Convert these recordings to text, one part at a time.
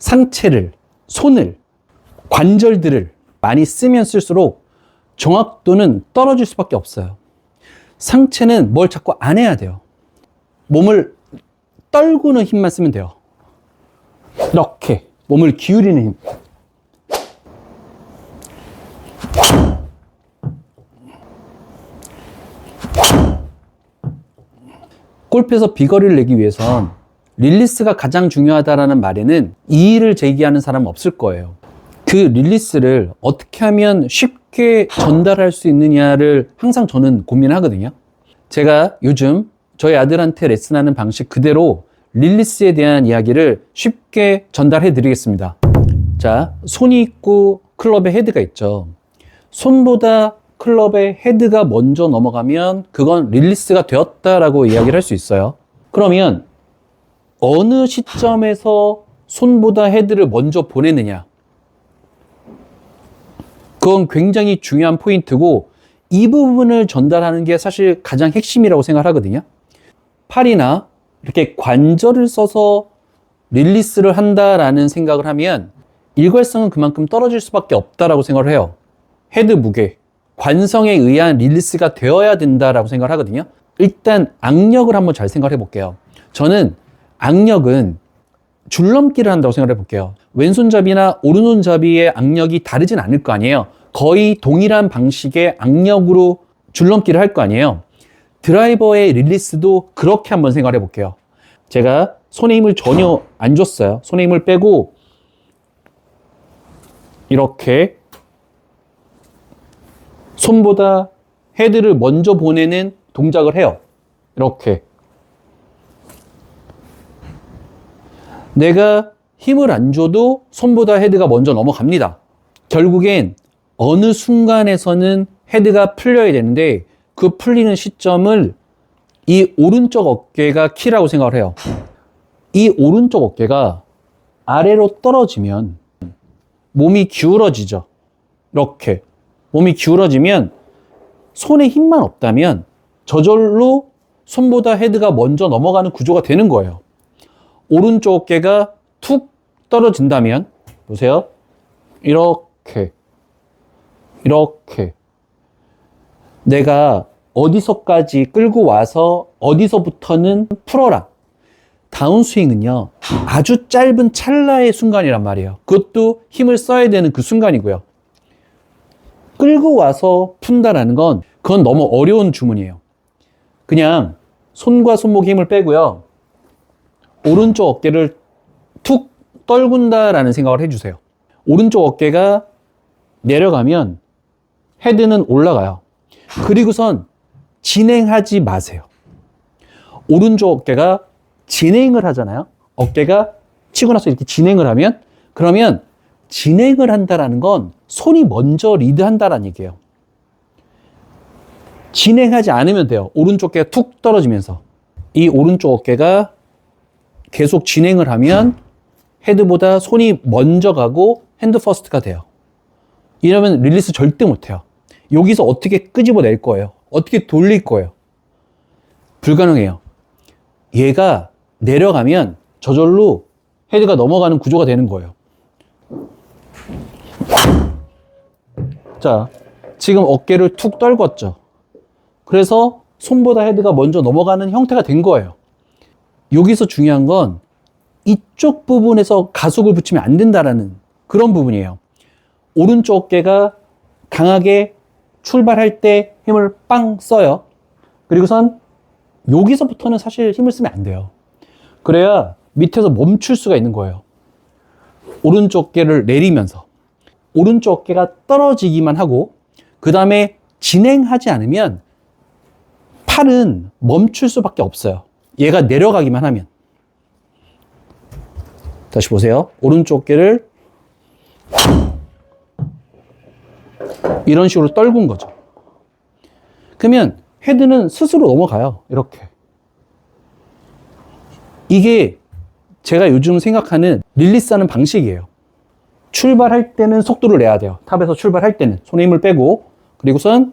상체를, 손을, 관절들을 많이 쓰면 쓸수록 정확도는 떨어질 수밖에 없어요. 상체는 뭘 자꾸 안 해야 돼요. 몸을 떨구는 힘만 쓰면 돼요. 이렇게 몸을 기울이는 힘. 골프에서 비거리를 내기 위해선 릴리스가 가장 중요하다라는 말에는 이의를 제기하는 사람은 없을 거예요. 그 릴리스를 어떻게 하면 쉽게 전달할 수 있느냐를 항상 저는 고민하거든요. 제가 요즘 저희 아들한테 레슨하는 방식 그대로 릴리스에 대한 이야기를 쉽게 전달해 드리겠습니다. 자, 손이 있고 클럽의 헤드가 있죠. 손보다 클럽의 헤드가 먼저 넘어가면 그건 릴리스가 되었다라고 이야기를 할 수 있어요. 그러면 어느 시점에서 손보다 헤드를 먼저 보내느냐, 그건 굉장히 중요한 포인트고 이 부분을 전달하는 게 사실 가장 핵심이라고 생각하거든요. 팔이나 이렇게 관절을 써서 릴리스를 한다라는 생각을 하면 일관성은 그만큼 떨어질 수밖에 없다라고 생각을 해요. 헤드 무게, 관성에 의한 릴리스가 되어야 된다라고 생각을 하거든요. 일단 악력을 한번 잘 생각해 볼게요. 저는 악력은 줄넘기를 한다고 생각해 볼게요. 왼손잡이나 오른손잡이의 악력이 다르진 않을 거 아니에요. 거의 동일한 방식의 악력으로 줄넘기를 할 거 아니에요. 드라이버의 릴리스도 그렇게 한번 생각해 볼게요. 제가 손에 힘을 전혀 안 줬어요. 손에 힘을 빼고 이렇게 손보다 헤드를 먼저 보내는 동작을 해요. 이렇게. 내가 힘을 안 줘도 손보다 헤드가 먼저 넘어갑니다. 결국엔 어느 순간에서는 헤드가 풀려야 되는데 그 풀리는 시점을 이 오른쪽 어깨가 키라고 생각을 해요. 이 오른쪽 어깨가 아래로 떨어지면 몸이 기울어지죠. 이렇게. 몸이 기울어지면 손에 힘만 없다면 저절로 손보다 헤드가 먼저 넘어가는 구조가 되는 거예요. 오른쪽 어깨가 툭 떨어진다면 보세요. 이렇게 이렇게 내가 어디서까지 끌고 와서 어디서부터는 풀어라. 다운스윙은요 아주 짧은 찰나의 순간이란 말이에요. 그것도 힘을 써야 되는 그 순간이고요. 끌고 와서 푼다라는 건 그건 너무 어려운 주문이에요. 그냥 손과 손목에 힘을 빼고요. 오른쪽 어깨를 툭 떨군다라는 생각을 해주세요. 오른쪽 어깨가 내려가면 헤드는 올라가요. 그리고선 진행하지 마세요. 오른쪽 어깨가 진행을 하잖아요. 어깨가 치고 나서 이렇게 진행을 하면 그러면 진행을 한다라는 건 손이 먼저 리드한다라는 얘기예요. 진행하지 않으면 돼요. 오른쪽 어깨가 툭 떨어지면서 이 오른쪽 어깨가 계속 진행을 하면 헤드보다 손이 먼저 가고 핸드 퍼스트가 돼요. 이러면 릴리스 절대 못해요. 여기서 어떻게 끄집어낼 거예요? 어떻게 돌릴 거예요? 불가능해요. 얘가 내려가면 저절로 헤드가 넘어가는 구조가 되는 거예요. 자, 지금 어깨를 툭 떨궜죠. 그래서 손보다 헤드가 먼저 넘어가는 형태가 된 거예요. 여기서 중요한 건 이쪽 부분에서 가속을 붙이면 안 된다라는 그런 부분이에요. 오른쪽 어깨가 강하게 출발할 때 힘을 빵 써요. 그리고선 여기서부터는 사실 힘을 쓰면 안 돼요. 그래야 밑에서 멈출 수가 있는 거예요. 오른쪽 어깨를 내리면서 오른쪽 어깨가 떨어지기만 하고 그 다음에 진행하지 않으면 팔은 멈출 수밖에 없어요. 얘가 내려가기만 하면. 다시 보세요. 오른쪽 어깨를 이런 식으로 떨군 거죠. 그러면 헤드는 스스로 넘어가요. 이렇게. 이게 제가 요즘 생각하는 릴리스하는 방식이에요. 출발할 때는 속도를 내야 돼요. 탑에서 출발할 때는 손에 힘을 빼고 그리고선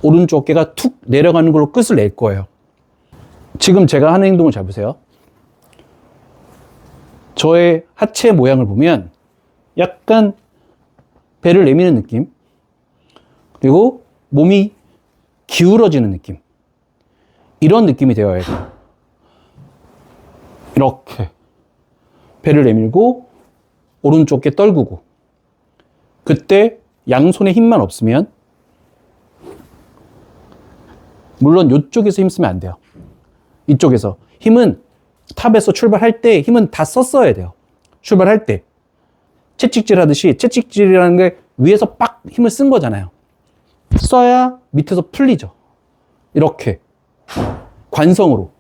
오른쪽 어깨가 툭 내려가는 걸로 끝을 낼 거예요. 지금 제가 하는 행동을 잘 보세요. 저의 하체 모양을 보면 약간 배를 내미는 느낌, 그리고 몸이 기울어지는 느낌, 이런 느낌이 되어야 돼요. 이렇게 배를 내밀고 오른쪽에 떨구고, 그때 양손에 힘만 없으면, 물론 이쪽에서 힘 쓰면 안 돼요. 이쪽에서 힘은 탑에서 출발할 때 힘은 다 썼어야 돼요. 출발할 때 채찍질 하듯이, 채찍질이라는 게 위에서 빡 힘을 쓴 거잖아요. 써야 밑에서 풀리죠. 이렇게 관성으로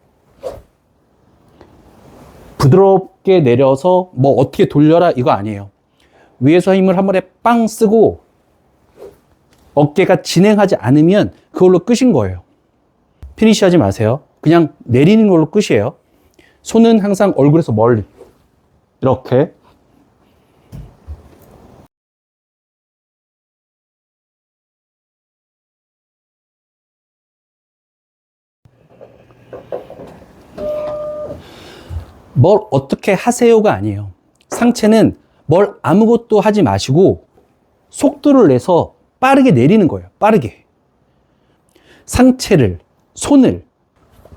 부드럽게 내려서 뭐 어떻게 돌려라 이거 아니에요. 위에서 힘을 한 번에 빵 쓰고 어깨가 진행하지 않으면 그걸로 끝인 거예요. 피니시 하지 마세요. 그냥 내리는 걸로 끝이에요. 손은 항상 얼굴에서 멀리 이렇게. 뭘 어떻게 하세요가 아니에요. 상체는 뭘 아무것도 하지 마시고 속도를 내서 빠르게 내리는 거예요. 빠르게. 상체를, 손을,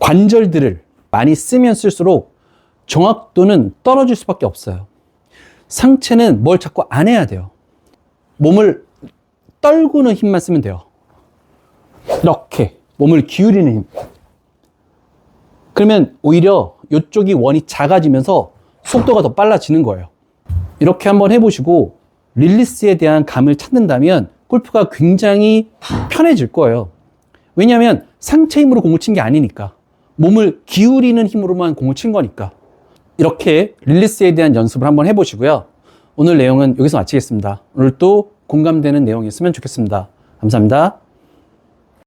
관절들을 많이 쓰면 쓸수록 정확도는 떨어질 수밖에 없어요. 상체는 뭘 자꾸 안 해야 돼요. 몸을 떨구는 힘만 쓰면 돼요. 이렇게 몸을 기울이는 힘. 그러면 오히려 이쪽이 원이 작아지면서 속도가 더 빨라지는 거예요. 이렇게 한번 해보시고 릴리스에 대한 감을 찾는다면 골프가 굉장히 편해질 거예요. 왜냐하면 상체 힘으로 공을 친 게 아니니까, 몸을 기울이는 힘으로만 공을 친 거니까. 이렇게 릴리스에 대한 연습을 한번 해보시고요. 오늘 내용은 여기서 마치겠습니다. 오늘 또 공감되는 내용이었으면 좋겠습니다. 감사합니다.